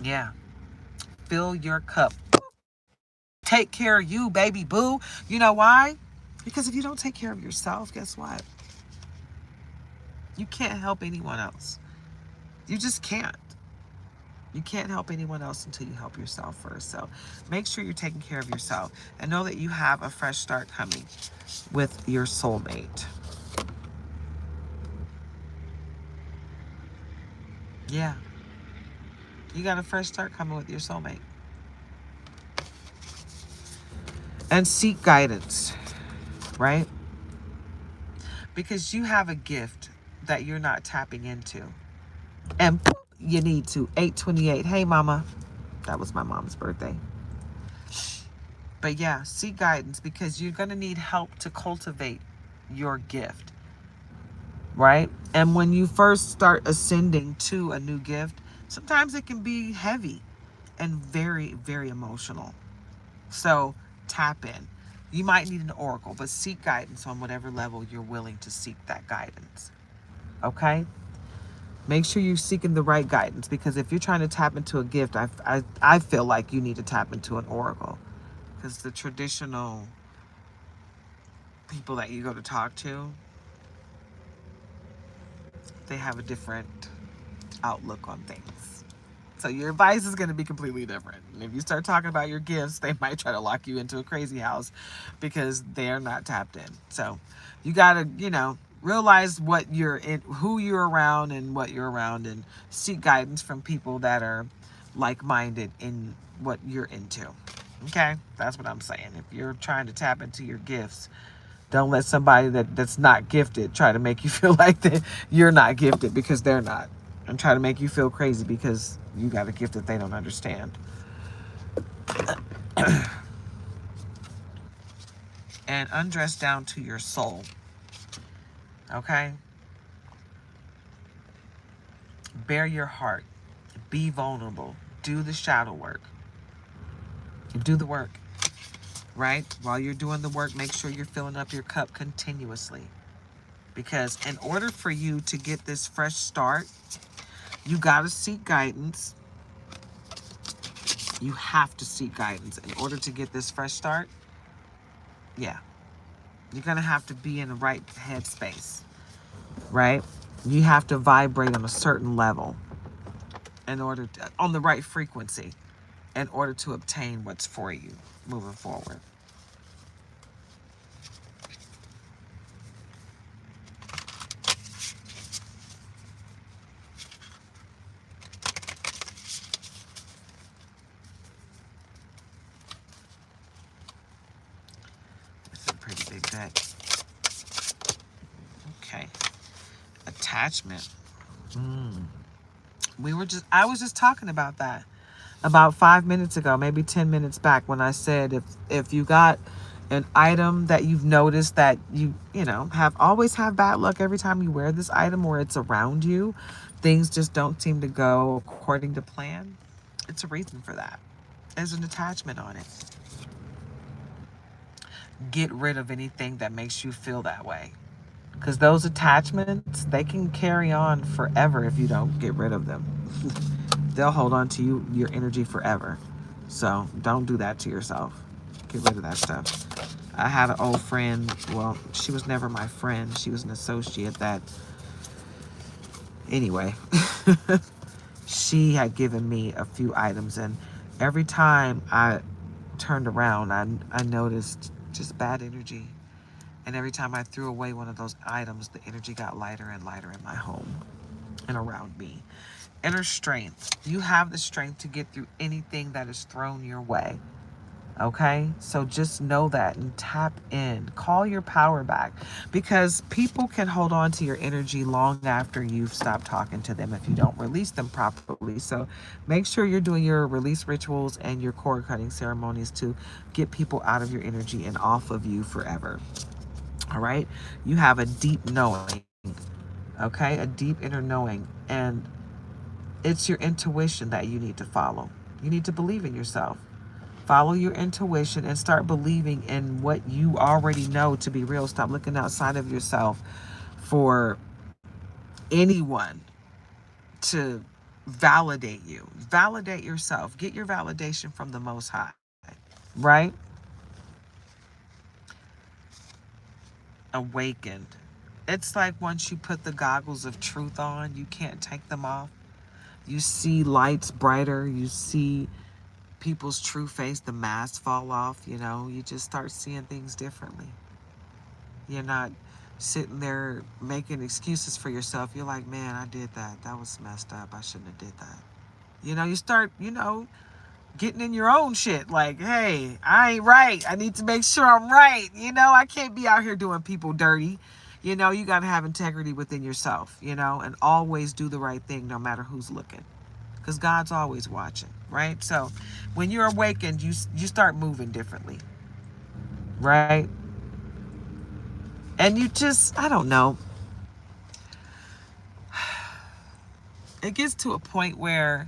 Yeah. Fill your cup. Take care of you, baby boo. You know why? Because if you don't take care of yourself, guess what? You can't help anyone else. You just can't. You can't help anyone else until you help yourself first. So make sure you're taking care of yourself and know that you have a fresh start coming with your soulmate. Yeah. You got a fresh start coming with your soulmate. And seek guidance, right? Because you have a gift that you're not tapping into. And you need to. 828. Hey, mama. That was my mom's birthday. But yeah, seek guidance, because you're going to need help to cultivate your gift, right? And when you first start ascending to a new gift, sometimes it can be heavy and very, very emotional. So Tap in. You might need an oracle, but seek guidance on whatever level you're willing to seek that guidance. Okay? Make sure you're seeking the right guidance, because if you're trying to tap into a gift, I feel like you need to tap into an oracle, because the traditional people that you go to talk to, they have a different outlook on things. So your advice is going to be completely different. And if you start talking about your gifts, they might try to lock you into a crazy house because they're not tapped in. So you got to, realize what you're in, who you're around and what you're around, and seek guidance from people that are like-minded in what you're into. Okay? That's what I'm saying. If you're trying to tap into your gifts, don't let somebody that's not gifted try to make you feel like that you're not gifted, because they're not. And try to make you feel crazy because you got a gift that they don't understand. And undress down to your soul. Okay? Bare your heart. Be vulnerable. Do the shadow work. Do the work. Right? While you're doing the work, make sure you're filling up your cup continuously. Because in order for you to get this fresh start, you got to seek guidance. You have to seek guidance in order to get this fresh start. Yeah. You're going to have to be in the right headspace, right? You have to vibrate on a certain level on the right frequency, in order to obtain what's for you moving forward. This is a pretty big deck. Okay. Attachment. I was just talking about that about 5 minutes ago, maybe 10 minutes back, when I said if you got an item that you've noticed that you have always have bad luck every time you wear this item, or it's around you, things just don't seem to go according to plan. It's a reason for that. There's an attachment on it. Get rid of anything that makes you feel that way, because those attachments, they can carry on forever if you don't get rid of them. They'll hold on to your energy forever. So don't do that to yourself. Get rid of that stuff. I had an old friend. Well, she was never my friend. She was an associate that, anyway, she had given me a few items. And every time I turned around, I noticed just bad energy. And every time I threw away one of those items, the energy got lighter and lighter in my home and around me. Inner strength. You have the strength to get through anything that is thrown your way. Okay? So just know that and tap in. Call your power back, because people can hold on to your energy long after you've stopped talking to them if you don't release them properly. So make sure you're doing your release rituals and your cord cutting ceremonies to get people out of your energy and off of you forever. All right? You have a deep knowing. Okay? A deep inner knowing. And it's your intuition that you need to follow. You need to believe in yourself. Follow your intuition and start believing in what you already know to be real. Stop looking outside of yourself for anyone to validate you. Validate yourself. Get your validation from the Most High. Right? Awakened. It's like once you put the goggles of truth on, you can't take them off. You see lights brighter. You see people's true face, the masks fall off, you just start seeing things differently. You're not sitting there making excuses for yourself. You're like, man, I did that. That was messed up. I shouldn't have did that. You start, getting in your own shit. Like, hey, I ain't right. I need to make sure I'm right. I can't be out here doing people dirty. You got to have integrity within yourself, and always do the right thing no matter who's looking. Because God's always watching, right? So when you're awakened, you start moving differently, right? And you just, I don't know. It gets to a point where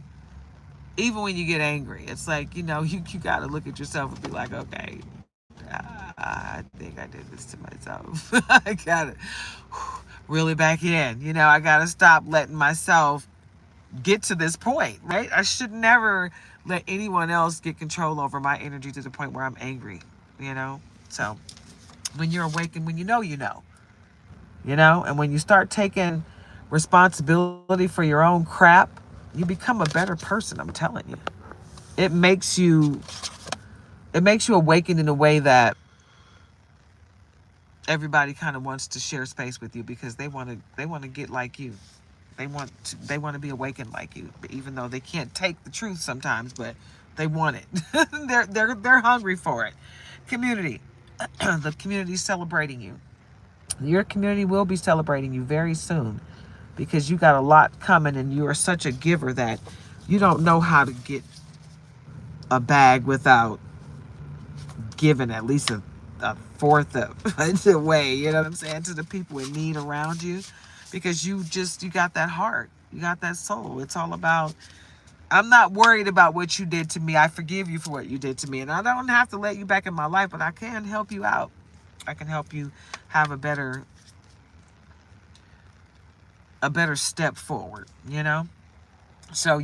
even when you get angry, it's like, you got to look at yourself and be like, okay, think I did this to myself. I got to really back in. I got to stop letting myself get to this point, right? I should never let anyone else get control over my energy to the point where I'm angry, you know? So when you're awake and when and when you start taking responsibility for your own crap, you become a better person, I'm telling you. It makes you awaken in a way that everybody kind of wants to share space with you because they want to get like you. They want to be awakened like you, even though they can't take the truth sometimes, but they want it. They're hungry for it. Community, the community's celebrating you. Your community will be celebrating you very soon because you got a lot coming and you are such a giver that you don't know how to get a bag without giving at least a fourth of the way, you know what I'm saying, to the people in need around you, because you got that heart, you got that soul. It's all about, I'm not worried about what you did to me. I forgive you for what you did to me, and I don't have to let you back in my life, but I can help you out. I can help you have a better step forward. So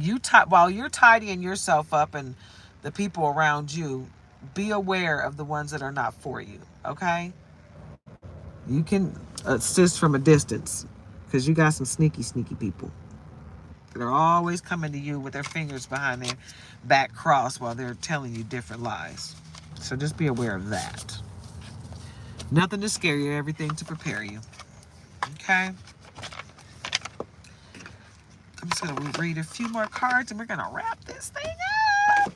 while you're tidying yourself up and the people around you, be aware of the ones that are not for you, okay? You can assist from a distance because you got some sneaky people that are always coming to you with their fingers behind their back crossed while they're telling you different lies. So just be aware of that. Nothing to scare you, everything to prepare you, okay? I'm just going to read a few more cards and we're going to wrap this thing up.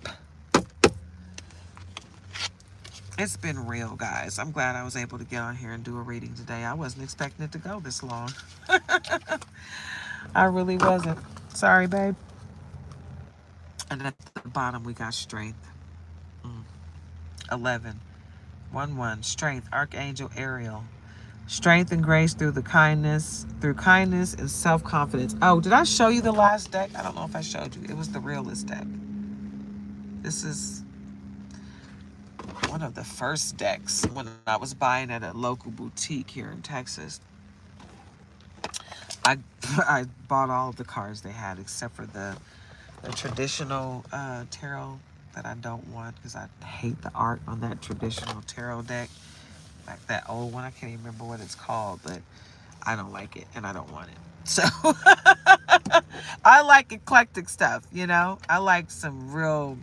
It's been real, guys. I'm glad I was able to get on here and do a reading today. I wasn't expecting it to go this long. I really wasn't. Sorry, babe. And at the bottom, we got strength. 11. 1-1. Strength. Archangel Ariel. Strength and grace through kindness and self-confidence. Oh, did I show you the last deck? I don't know if I showed you. It was the realist deck. This is one of the first decks when I was buying at a local boutique here in Texas. I bought all of the cards they had except for the traditional tarot that I don't want because I hate the art on that traditional tarot deck. Like that old one, I can't even remember what it's called, but I don't like it and I don't want it. So I like eclectic stuff, I like some real.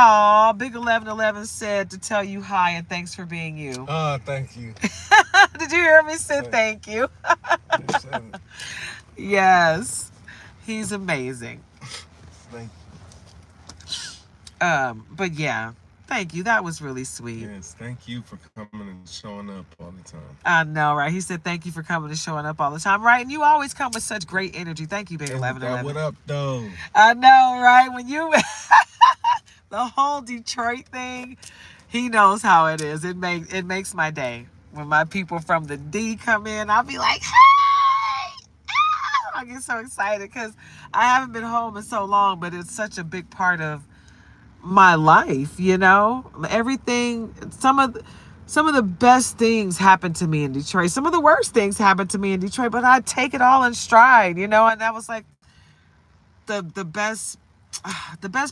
Oh, Big 1111 said to tell you hi and thanks for being you. Thank you. Did you hear me say thank you? Yes, he's amazing. Thank But yeah, thank you. That was really sweet. Yes, thank you for coming and showing up all the time. I know, right? He said thank you for coming and showing up all the time, right? And you always come with such great energy. Thank you, Big 1111. What up, though? I know, right? When you the whole Detroit thing, he knows how it is. It makes my day. When my people from the D come in, I'll be like, hey! I get so excited because I haven't been home in so long, but it's such a big part of my life, Everything, some of the best things happen to me in Detroit. Some of the worst things happen to me in Detroit, but I take it all in stride, and that was like the best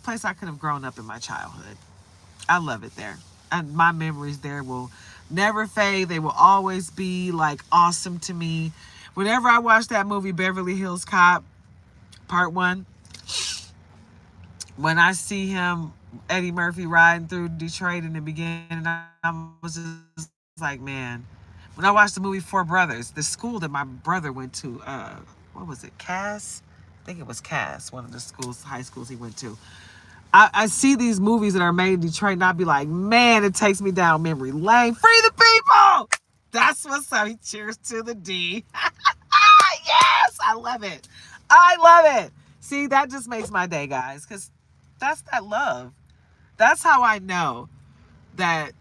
place I could have grown up in my childhood. I love it there. And my memories there will never fade. They will always be like awesome to me. Whenever I watch that movie Beverly Hills Cop Part 1, when I see him, Eddie Murphy, riding through Detroit in the beginning, I was just like, man. When I watched the movie Four Brothers, the school that my brother went to, what was it, Cass? I think it was Cass, one of the high schools he went to. I see these movies that are made in Detroit and I'll be like, man, it takes me down memory lane. Free the people! That's what's up. Cheers to the D. Yes, I love it. I love it. See, that just makes my day, guys, because that's that love. That's how I know that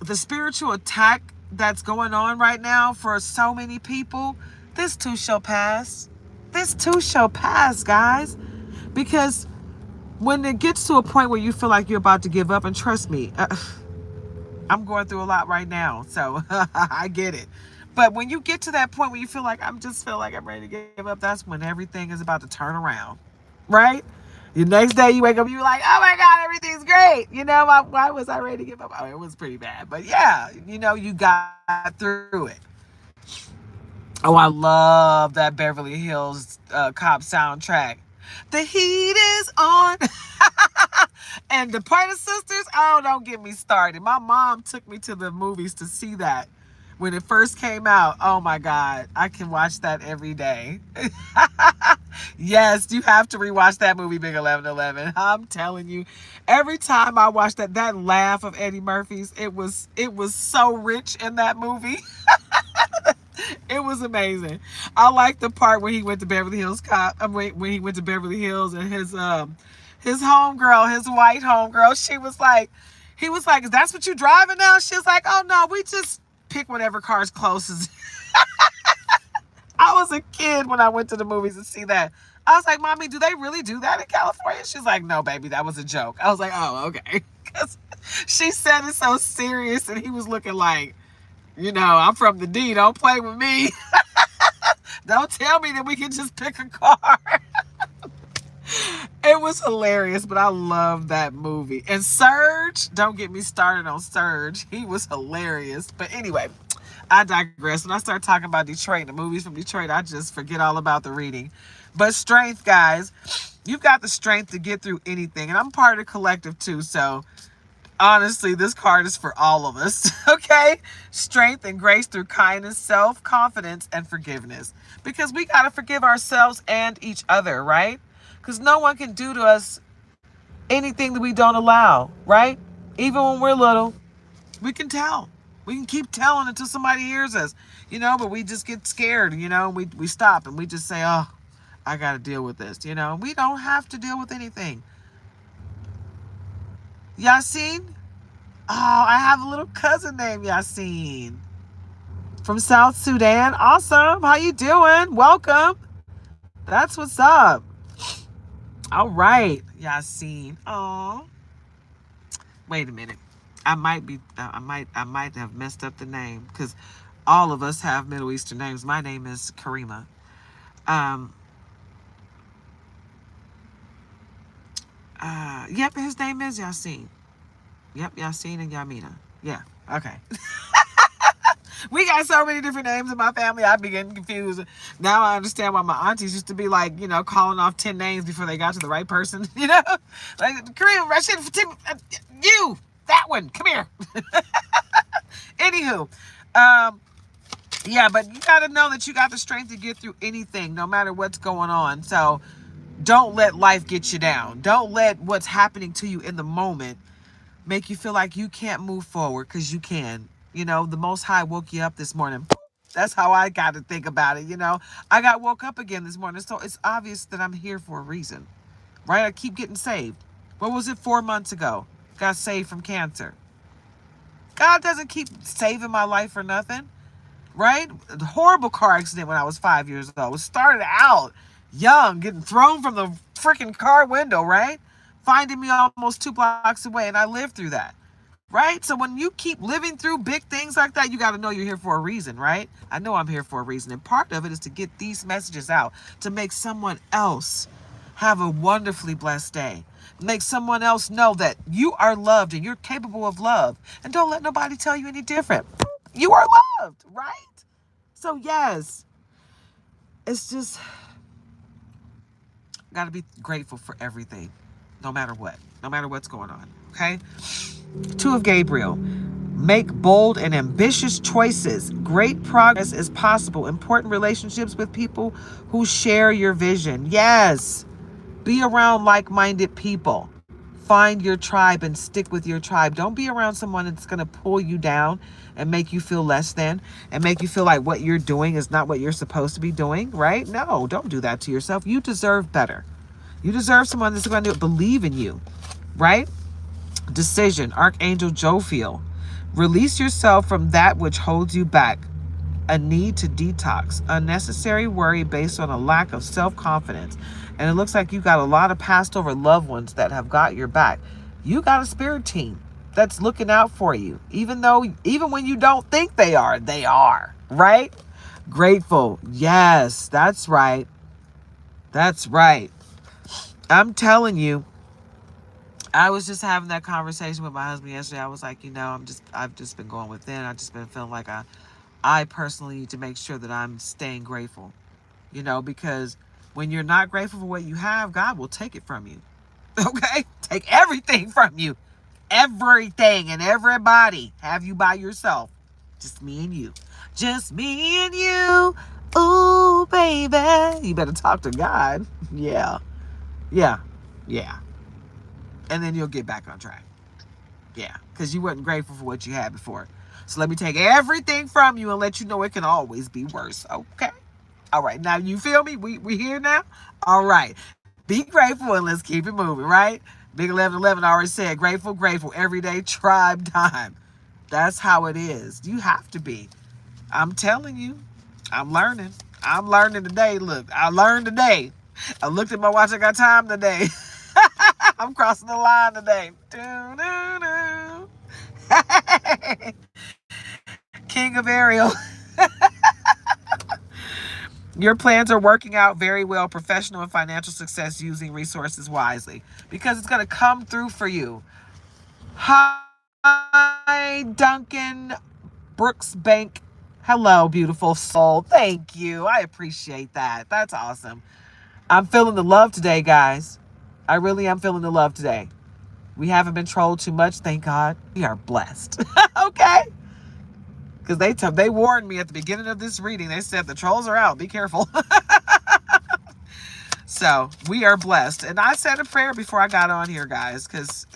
the spiritual attack that's going on right now for so many people, this too shall pass. This too shall pass, guys. Because when it gets to a point where you feel like you're about to give up, and trust me, I'm going through a lot right now, so I get it. But when you get to that point where you feel like I'm ready to give up, that's when everything is about to turn around, right? The next day you wake up, you're like, oh my God, everything's great. Why was I ready to give up? Oh, it was pretty bad. But yeah, you got through it. Oh, I love that Beverly Hills Cop soundtrack. The heat is on. And the Pointer Sisters, oh, don't get me started. My mom took me to the movies to see that when it first came out. Oh my God, I can watch that every day. Yes, you have to rewatch that movie, Big 1111. I'm telling you, every time I watch that laugh of Eddie Murphy's, it was so rich in that movie. It was amazing. I like the part when he went to Beverly Hills Cop. When he went to Beverly Hills and his homegirl, his white homegirl, he was like, "Is that what you driving now?" She was like, "Oh no, we just pick whatever car's closest." I was a kid when I went to the movies to see that. I was like, "Mommy, do they really do that in California?" She's like, "No, baby, that was a joke." I was like, "Oh, okay." Because she said it so serious, and he was looking like, I'm from the D. Don't play with me. Don't tell me that we can just pick a car. It was hilarious, but I love that movie. And Surge, don't get me started on Surge. He was hilarious. But anyway, I digress. When I start talking about Detroit and the movies from Detroit, I just forget all about the reading. But strength, guys, you've got the strength to get through anything. And I'm part of the collective too, so honestly, this card is for all of us, okay? Strength and grace through kindness, self-confidence, and forgiveness. Because we got to forgive ourselves and each other, right? Because no one can do to us anything that we don't allow, right? Even when we're little, we can tell. We can keep telling until somebody hears us, but we just get scared, we stop and we just say, oh, I got to deal with this, We don't have to deal with anything. Yasin? Oh, I have a little cousin named Yasin from South Sudan. Awesome. How you doing? Welcome. That's what's up. All right, Yasin. Oh, wait a minute. I might have messed up the name because all of us have Middle Eastern names. My name is Karima. Um. Yep, his name is Yasin. Yep, Yasin and Yamina. Yeah. Okay. We got so many different names in my family. I be getting confused. Now I understand why my aunties used to be like, calling off 10 names before they got to the right person. Like Korean Russian, you, that one, come here. Anywho, yeah, but you got to know that you got the strength to get through anything, no matter what's going on. So don't let life get you down. Don't let what's happening to you in the moment make you feel like you can't move forward, because you can. The Most High woke you up this morning. That's how I got to think about it. I got woke up again this morning, so it's obvious that I'm here for a reason, right? I keep getting saved. What was it, 4 months ago? Got saved from cancer. God doesn't keep saving my life for nothing, right? A horrible car accident when I was 5 years old. It started out young, getting thrown from the freaking car window, right? Finding me almost 2 blocks away, and I lived through that, right? So when you keep living through big things like that, you got to know you're here for a reason, right? I know I'm here for a reason, and part of it is to get these messages out, to make someone else have a wonderfully blessed day. Make someone else know that you are loved and you're capable of love, and don't let nobody tell you any different. You are loved, right? So yes, it's just got to be grateful for everything, no matter what, no matter what's going on, okay? Two of Gabriel. Make bold and ambitious choices. Great progress is possible. Important relationships with people who share your vision. Yes. Be around like-minded people. Find your tribe and stick with your tribe. Don't be around someone that's going to pull you down and make you feel less than and make you feel like what you're doing is not what you're supposed to be doing, right? No, don't do that to yourself. You deserve better. You deserve someone that's going to believe in you, right? Decision, Archangel Jophiel. Release yourself from that which holds you back. A need to detox. Unnecessary worry based on a lack of self-confidence. And it looks like you got a lot of passed over loved ones that have got your back. You got a spirit team. that's looking out for you. Even when you don't think they are, right? Grateful. Yes, that's right. That's right. I'm telling you, I was just having that conversation with my husband yesterday. I was like, I've just been going within. I've just been feeling like I personally need to make sure that I'm staying grateful, because when you're not grateful for what you have, God will take it from you. Okay? Take everything from you. Everything and everybody. Have you by yourself. Just me and you. Just me and you. Ooh, baby. You better talk to God. Yeah. Yeah. Yeah. And then you'll get back on track. Yeah. Because you weren't grateful for what you had before. So let me take everything from you and let you know it can always be worse. Okay? All right. Now you feel me? We here now? All right. Be grateful and let's keep it moving, right? Big 1111 already said grateful, grateful, everyday tribe time. That's how it is. You have to be. I'm telling you. I'm learning. I'm learning today. Look, I learned today. I looked at my watch. I got time today. I'm crossing the line today. King of Ariel. Your plans are working out very well. Professional and financial success using resources wisely because it's going to come through for you. Hi, Duncan Brooksbank. Hello, beautiful soul. Thank you. I appreciate that. That's awesome. I'm feeling the love today, guys. I really am feeling the love today. We haven't been trolled too much, thank God. We are blessed. Okay? Because they warned me at the beginning of this reading. They said the trolls are out. Be careful. So we are blessed. And I said a prayer before I got on here, guys, because,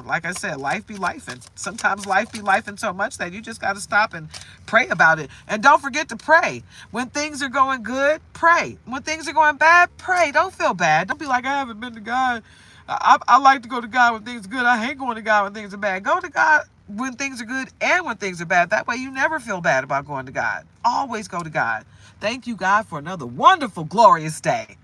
like I said, life be life. And sometimes life be life and so much that you just got to stop and pray about it. And don't forget to pray. When things are going good, pray. When things are going bad, pray. Don't feel bad. Don't be like, I haven't been to God. I like to go to God when things are good. I hate going to God when things are bad. Go to God when things are good and when things are bad. That way you never feel bad about going to God. Always go to God. Thank you, God, for another wonderful, glorious day.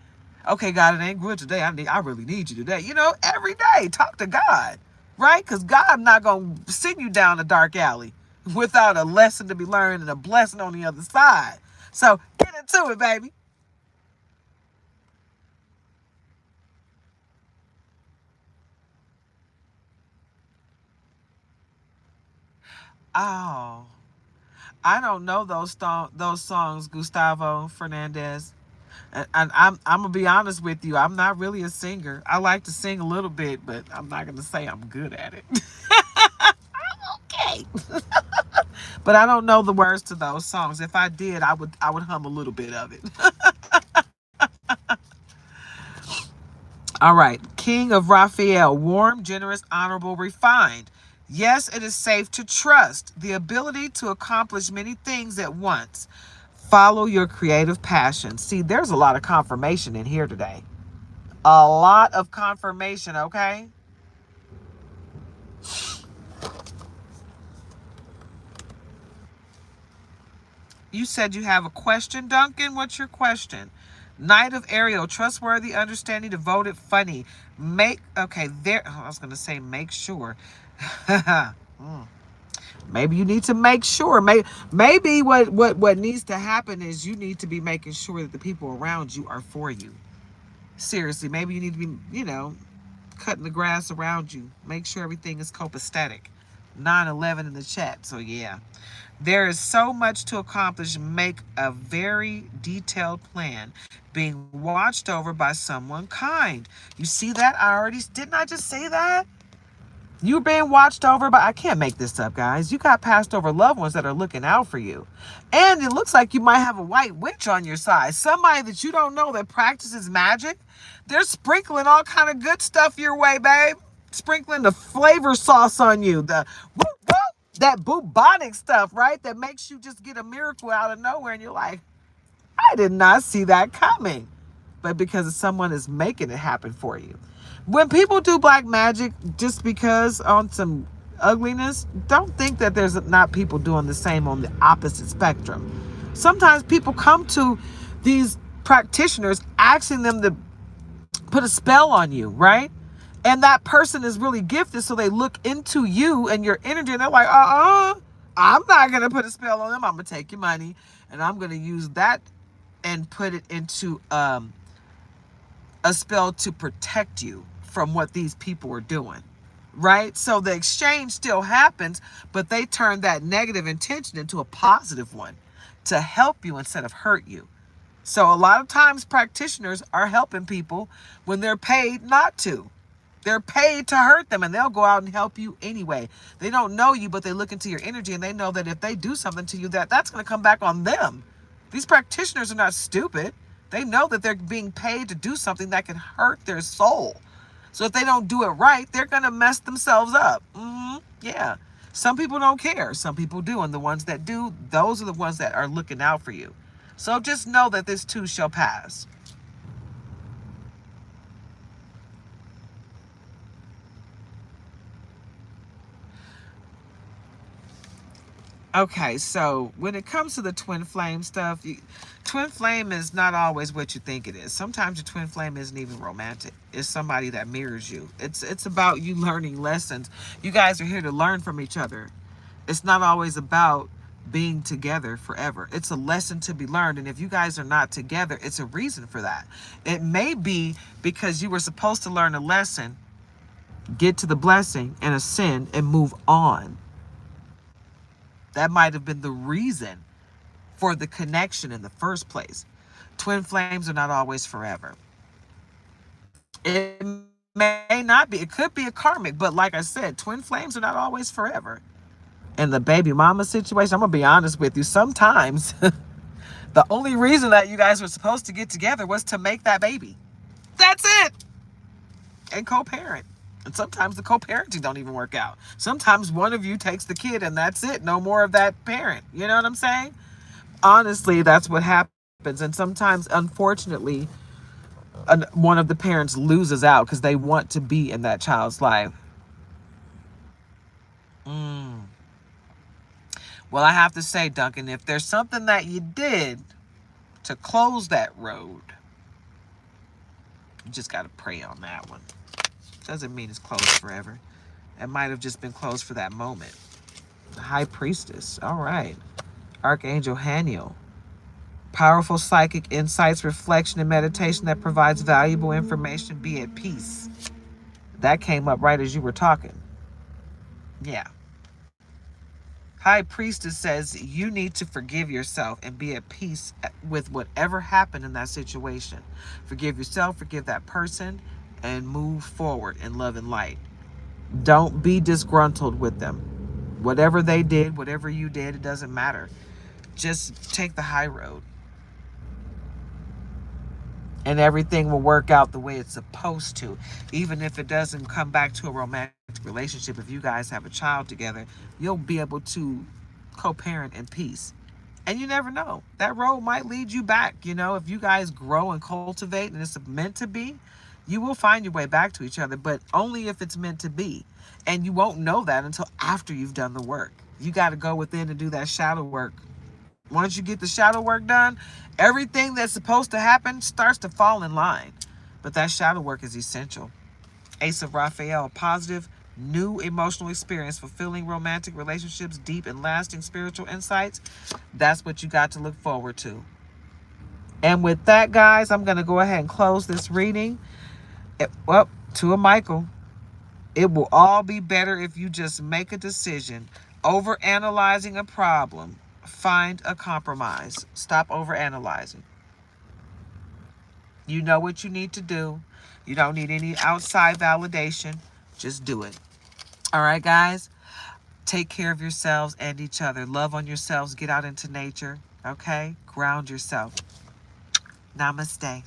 Okay, God, it ain't good today. I really need you today. Every day, talk to God, right? Because God not going to send you down a dark alley without a lesson to be learned and a blessing on the other side. So get into it, baby. Oh, I don't know those songs, Gustavo Fernandez. And I'm gonna be honest with you. I'm not really a singer. I like to sing a little bit, but I'm not gonna say I'm good at it. Okay. But I don't know the words to those songs. If I did, I would hum a little bit of it. All right. King of Raphael, warm, generous, honorable, refined. Yes, it is safe to trust the ability to accomplish many things at once. Follow your creative passion. See, there's a lot of confirmation in here today. A lot of confirmation, okay? You said you have a question, Duncan. What's your question? Knight of Ariel, trustworthy, understanding, devoted, funny. I was going to say make sure. Maybe you need to make sure. Maybe what needs to happen is you need to be making sure that the people around you are for you. Seriously, maybe you need to be, cutting the grass around you. Make sure everything is copacetic. 9/11 in the chat. So yeah. There is so much to accomplish. Make a very detailed plan. Being watched over by someone kind. You see that? Didn't I just say that? You're being watched over by, I can't make this up, guys. You got passed over loved ones that are looking out for you. And it looks like you might have a white witch on your side. Somebody that you don't know that practices magic. They're sprinkling all kind of good stuff your way, babe. Sprinkling the flavor sauce on you. The whoop, whoop, that bubonic stuff, right? That makes you just get a miracle out of nowhere. And you're like, I did not see that coming. But because someone is making it happen for you. When people do black magic just because on some ugliness, don't think that there's not people doing the same on the opposite spectrum. Sometimes people come to these practitioners asking them to put a spell on you, right? And that person is really gifted, so they look into you and your energy, and they're like, I'm not gonna put a spell on them. I'm gonna take your money, and I'm gonna use that and put it into a spell to protect you from what these people are doing. Right? So the exchange still happens, but they turn that negative intention into a positive one to help you instead of hurt you. So a lot of times practitioners are helping people when they're paid not to. They're paid to hurt them, and they'll go out and help you anyway. They don't know you, but they look into your energy, and they know that if they do something to you, that's going to come back on them. These practitioners are not stupid. They know that they're being paid to do something that can hurt their soul. So if they don't do it right, they're going to mess themselves up. Yeah. Some people don't care. Some people do. And the ones that do, those are the ones that are looking out for you. So just know that this too shall pass. Okay, so when it comes to the twin flame stuff, twin flame is not always what you think it is. Sometimes your twin flame isn't even romantic. It's somebody that mirrors you. It's about you learning lessons. You guys are here to learn from each other. It's not always about being together forever. It's a lesson to be learned. And if you guys are not together, it's a reason for that. It may be because you were supposed to learn a lesson, get to the blessing and ascend and move on. That might have been the reason for the connection in the first place. Twin flames are not always forever. It may not be. It could be a karmic, but like I said, twin flames are not always forever. In the baby mama situation, I'm going to be honest with you. Sometimes the only reason that you guys were supposed to get together was to make that baby. That's it. And co-parent. And sometimes the co-parenting don't even work out. Sometimes one of you takes the kid and that's it. No more of that parent. You know what I'm saying? Honestly, that's what happens. And sometimes, unfortunately, one of the parents loses out because they want to be in that child's life. Well, I have to say, Duncan, if there's something that you did to close that road, you just got to pray on that one. Doesn't mean it's closed forever. It might have just been closed for that moment. The High Priestess. All right. Archangel Haniel. Powerful psychic insights, reflection, and meditation that provides valuable information. Be at peace. That came up right as you were talking. Yeah. High Priestess says you need to forgive yourself and be at peace with whatever happened in that situation. Forgive yourself, forgive that person, and move forward in love and light. Don't be disgruntled with them. Whatever they did, whatever you did, it doesn't matter. Just take the high road. And everything will work out the way it's supposed to. Even if it doesn't come back to a romantic relationship, if you guys have a child together, you'll be able to co-parent in peace. And you never know. That road might lead you back. You know, if you guys grow and cultivate and it's meant to be, you will find your way back to each other, but only if it's meant to be. And you won't know that until after you've done the work. You got to go within and do that shadow work. Once you get the shadow work done, everything that's supposed to happen starts to fall in line. But that shadow work is essential. Ace of Raphael, positive, new emotional experience, fulfilling romantic relationships, deep and lasting spiritual insights. That's what you got to look forward to. And with that, guys, I'm going to go ahead and close this reading. Well, to a Michael, it will all be better if you just make a decision. Over analyzing a problem, find a compromise. Stop over analyzing. You know what you need to do. You don't need any outside validation. Just do it. All right, guys? Take care of yourselves and each other. Love on yourselves. Get out into nature. Okay? Ground yourself. Namaste.